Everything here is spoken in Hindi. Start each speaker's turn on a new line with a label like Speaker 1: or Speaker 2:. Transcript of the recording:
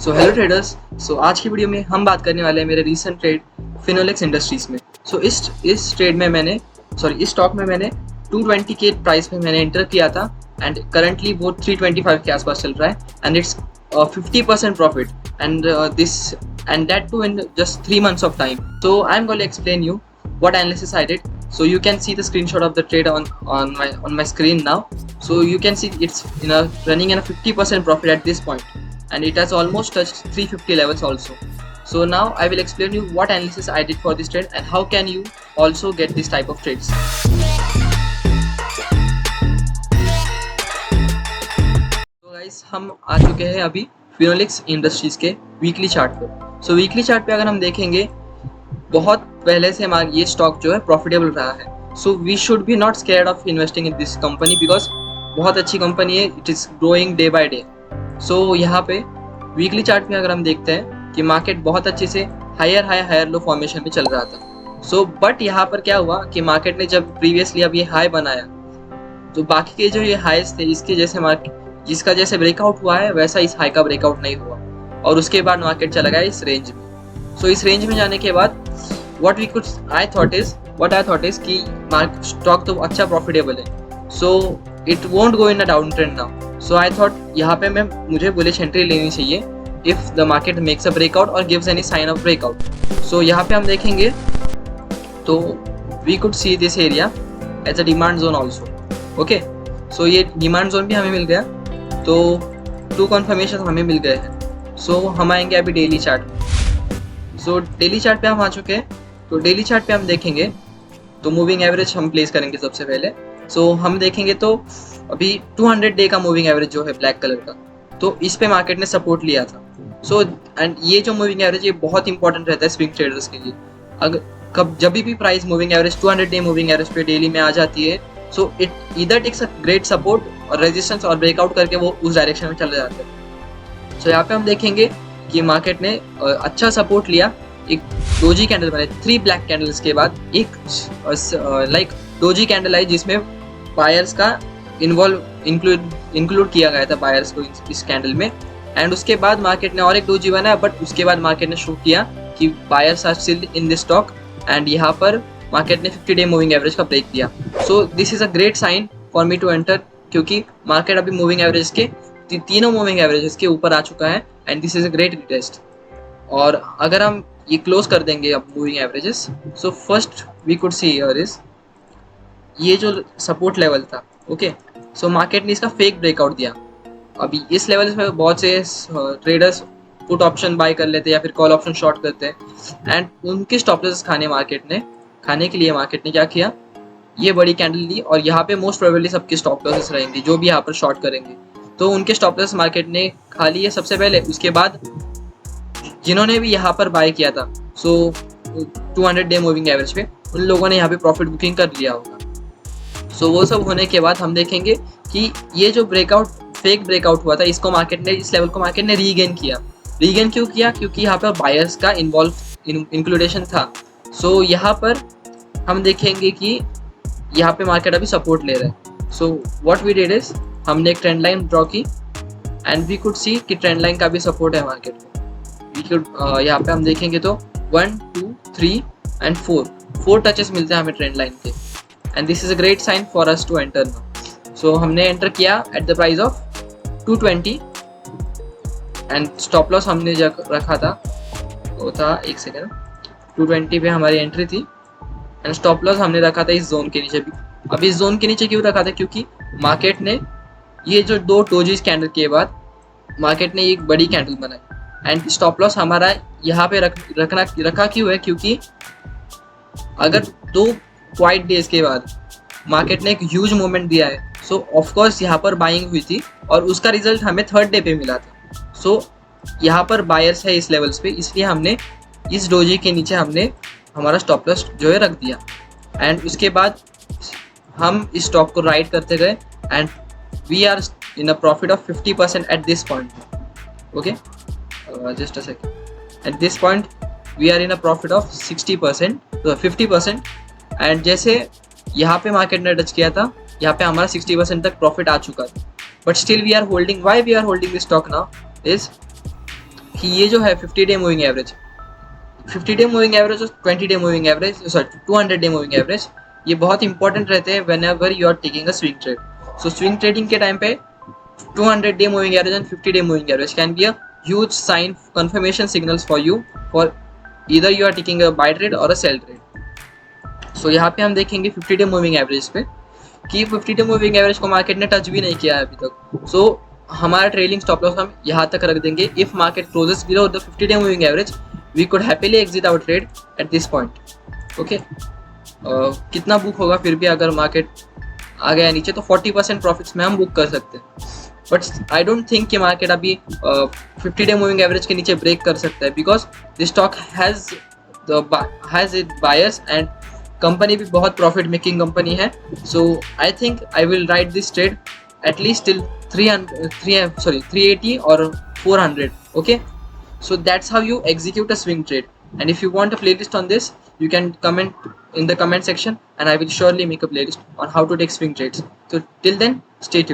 Speaker 1: So hello traders. सो आज की वीडियो में हम बात करने वाले हैं मेरे रीसेंट ट्रेड फिनोलेक्स इंडस्ट्रीज में। सो इस ट्रेड में मैंने इस स्टॉक में मैंने 220 के प्राइस में मैंने एंटर किया था एंड करंटली वो 325 के आसपास चल रहा है and it's 50% profit and that too in just 3 months of time. So I'm going to explain you what analysis I did. So you can see the screenshot of the trade on my screen now. So you can see it's running in a 50% profit at this point, and it has almost touched 350 levels also. So now I will explain you what analysis I did for this trade and how can you also get this type of trades. तो गाइस हम आ चुके हैं अभी फिनोलेक्स इंडस्ट्रीज के वीकली चार्ट पर। सो वीकली चार्ट पे अगर हम देखेंगे बहुत पहले से हमारा ये स्टॉक जो है प्रॉफिटेबल रहा है। So we should be not scared of investing in this company because बहुत अच्छी कंपनी है, it is growing day by day. So यहाँ पे वीकली चार्ट में अगर हम देखते हैं कि मार्केट बहुत अच्छे से हायर लो फॉर्मेशन में चल रहा था। सो बट यहाँ पर क्या हुआ कि मार्केट ने जब प्रीवियसली अब ये हाई बनाया तो बाकी के जो ये हाईस थे इसके जैसे जिसका जैसे ब्रेकआउट हुआ है वैसा इस हाई का ब्रेकआउट नहीं हुआ और उसके बाद मार्केट चला गया इस रेंज में। सो इस रेंज में जाने के बाद what I thought is कि स्टॉक तो अच्छा प्रॉफिटेबल है, so it won't go in a down trend now. So I thought यहाँ पे मुझे बुलिश एंट्री लेनी चाहिए if the market makes a breakout और gives any sign of breakout. So यहाँ पे हम देखेंगे तो we could see this area as a demand zone also. Okay, so ये डिमांड जोन भी हमें मिल गया, तो 2 कन्फर्मेशन हमें मिल गए हैं। सो हम आएंगे अभी daily chart. So daily chart पे हम आ चुके हैं। तो डेली चार्ट पे हम देखेंगे तो मूविंग एवरेज हम प्लेस करेंगे सबसे पहले। सो हम देखेंगे तो अभी 200 डे का मूविंग एवरेज जो है ब्लैक कलर का, तो इस पे मार्केट ने सपोर्ट लिया था। सो एंड ये जो मूविंग एवरेज ये बहुत इंपॉर्टेंट रहता है स्विंग ट्रेडर्स के लिए। अगर जब भी price moving average 200 day moving average पे डेली में आ जाती है, so it either takes a great support और रेजिस्टेंस और ब्रेकआउट करके वो उस डायरेक्शन में चले जाते हैं। सो यहाँ पे हम देखेंगे कि मार्केट ने अच्छा सपोर्ट लिया, एक डोजी कैंडल बने 3 ब्लैक कैंडल्स के बाद एक लाइक डोजी कैंडल आई जिसमें बायर्स का इंक्लूड किया गया था बायर्स को इस कैंडल में। एंड उसके बाद मार्केट ने और एक डोजी बनाया, बट उसके बाद मार्केट ने शो किया कि buyers are still in this stock and यहाँ पर मार्केट ने 50 डे मूविंग एवरेज का ब्रेक दिया। So this is a great sign for me to enter, क्योंकि मार्केट अभी मूविंग एवरेज के तीनों मूविंग एवरेजेस के ऊपर आ चुका है and this is a great test. और अगर हम ये क्लोज कर देंगे अब moving averages, so first we could see here is ये जो सपोर्ट लेवल था। ओके, सो मार्केट ने इसका फेक ब्रेकआउट दिया। अभी इस लेवल पे बहुत से ट्रेडर्स पुट ऑप्शन बाय कर लेते हैं या फिर कॉल ऑप्शन शॉर्ट करते हैं एंड उनके स्टॉप लॉसेस खाने के लिए मार्केट ने क्या किया, ये बड़ी कैंडल ली और यहाँ पे मोस्ट प्रोबेबली सबके स्टॉप लॉसेस रहेंगे जो भी यहाँ पर शॉर्ट करेंगे, तो उनके स्टॉप लॉस मार्केट ने खा लिए सबसे पहले। उसके बाद जिन्होंने भी यहाँ पर बाय किया था, सो 200 डे मूविंग एवरेज पे, उन लोगों ने यहाँ पे प्रॉफिट बुकिंग कर लिया होगा। सो वो सब होने के बाद हम देखेंगे कि ये जो फेक ब्रेकआउट हुआ था इस लेवल को मार्केट ने रीगेन क्यों किया, क्योंकि यहाँ पर बायर्स का इंक्लूडेशन था। सो यहाँ पर हम देखेंगे कि यहाँ पे मार्केट अभी सपोर्ट ले रहा है। So what we did is हमने एक ट्रेंड लाइन ड्रॉ की एंड वी कुड सी कि ट्रेंड लाइन का भी सपोर्ट है मार्केट में। यहाँ पे हम देखेंगे तो 1 2 3 एंड 4 टचेस मिलते हैं हमें ट्रेंड लाइन के and this is a great sign for us to enter now. So हमने एंटर किया at the price of 220 and stop loss हमने रखा था, वो था 1 सेकेंड, 220 पे हमारी एंट्री थी एंड स्टॉप लॉस हमने रखा था इस जोन के नीचे भी। अब इस जोन के नीचे क्यों रखा था, क्योंकि मार्केट ने ये जो 2 डोजीज कैंडल के बाद मार्केट ने एक बड़ी कैंडल बनाई एंड स्टॉप लॉस हमारा यहाँ पे रखा क्यों है, क्योंकि अगर 2 क्वाइट डेज के बाद मार्केट ने एक ह्यूज मूवमेंट दिया है, सो ऑफ कोर्स यहाँ पर बाइंग हुई थी और उसका रिजल्ट हमें 3rd डे पे मिला था। सो यहाँ पर बायर्स है इस लेवल्स पे, इसलिए हमने इस डोजी के नीचे हमने हमारा स्टॉप लॉस जो है रख दिया एंड उसके बाद हम इस स्टॉक को राइड करते गए and we are in a profit of 50% at this point. Okay, just a second. At this point we are in a profit of 50%, and जैसे यहाँ पे मार्केट ने टच किया था यहाँ पे हमारा 60% तक प्रॉफिट आ चुका था, but still we are holding. Why we are holding this stock now is कि ये जो है 50 day moving average, 50 day moving average और 20 day moving average, sorry 200 day moving average, ये बहुत इंपॉर्टेंट रहते हैं whenever you are taking a swing trade. So swing trading के टाइम पे 200 day moving average and 50 day moving average can be a huge sign confirmation signals for you for either you are taking a buy trade or a sell trade. So यहाँ पे हम देखेंगे 50 day moving average पे कि 50 day moving average को मार्केट ने टच भी नहीं किया है अभी तक. So हमारा ट्रेलिंग स्टॉप लॉस हम यहाँ तक रख देंगे. If market closes below the 50 day moving average we could happily exit our trade at this point. Okay. कितना बुक होगा फिर भी अगर मार्केट आ गया नीचे तो 40% प्रॉफिट्स में हम बुक कर सकते हैं. बट आई डोंट थिंक कि मार्केट अभी 50 डे मूविंग एवरेज के नीचे ब्रेक कर सकता है because this stock has it buyers and company भी बहुत प्रॉफिट मेकिंग कंपनी है. So I think I will ride this trade at least till 380 और 400. Okay, so that's how you execute a swing trade. And if you want a playlist on this, you can comment in the comment section and I will surely make a playlist on how to take swing trades. So till then, stay tuned.